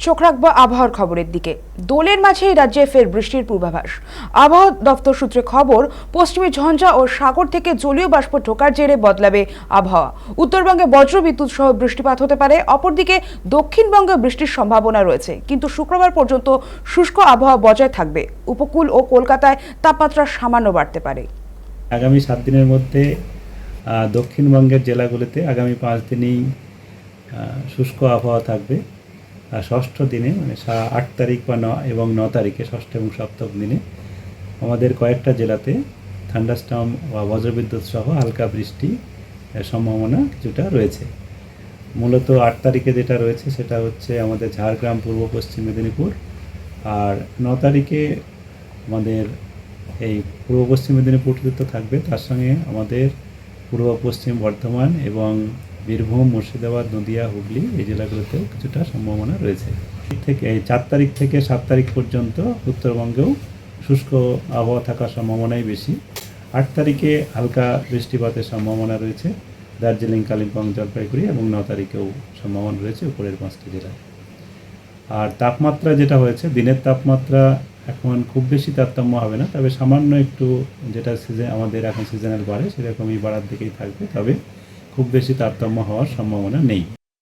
চোখ রাখবো আবহাওয়ার খবরের দিকে। দোলের মাঝেই রাজ্যে ফের বৃষ্টির পূর্বাভাস। আবহাওয়া দপ্তর সূত্রে খবর, পশ্চিমী ঝঞ্ঝা ও সাগর থেকে জলীয় বাষ্প ঢোকার জেরে বদলাবে আবহাওয়া। উত্তরবঙ্গে বজ্রবিদ্যুৎ সহ বৃষ্টিপাত হতে পারে। অপরদিকে দক্ষিণবঙ্গে বৃষ্টির সম্ভাবনা রয়েছে, কিন্তু শুক্রবার পর্যন্ত শুষ্ক আবহাওয়া বজায় থাকবে। উপকূল ও কলকাতায় তাপমাত্রা সামান্য বাড়তে পারে। আগামী 7 দিনের মধ্যে দক্ষিণবঙ্গের জেলাগুলিতে আগামী 5 দিনেই শুষ্ক আবহাওয়া থাকবে। আর ষষ্ঠ দিনে মানে 8 তারিখ বা 9 তারিখে, ষষ্ঠ এবং সপ্তম দিনে আমাদের কয়েকটা জেলাতে থান্ডারস্টর্ম বা বজ্রবিদ্যুৎ সহ হালকা বৃষ্টি সম্ভাবনা কিছুটা রয়েছে। মূলত 8 তারিখে যেটা রয়েছে সেটা হচ্ছে আমাদের ঝাড়গ্রাম, পূর্ব পশ্চিম মেদিনীপুর। আর 9 তারিখে আমাদের এই পূর্ব পশ্চিম মেদিনীপুরতে তো থাকবে, তার সঙ্গে আমাদের পূর্ব পশ্চিম বর্ধমান এবং বীরভূম, মুর্শিদাবাদ, নদিয়া, হুগলি এই জেলাগুলোতেও কিছুটা সম্ভাবনা রয়েছে। এই 4 তারিখ থেকে 7 তারিখ পর্যন্ত উত্তরবঙ্গেও শুষ্ক আবহাওয়া থাকার সম্ভাবনাই বেশি। 8 তারিখে হালকা বৃষ্টিপাতের সম্ভাবনা রয়েছে দার্জিলিং, কালিম্পং, জলপাইগুড়ি, এবং 9 তারিখেও সম্ভাবনা রয়েছে উপরের 5টি জেলায়। আর তাপমাত্রা যেটা হয়েছে, দিনের তাপমাত্রা এখন খুব বেশি তারতম্য হবে না, তবে সামান্য একটু যেটা আমাদের এখন সিজনাল বাড়ে সেরকমই বাড়ার দিকেই থাকবে, তবে খুব বেশি তারতম্য হওয়ার সম্ভাবনা নেই।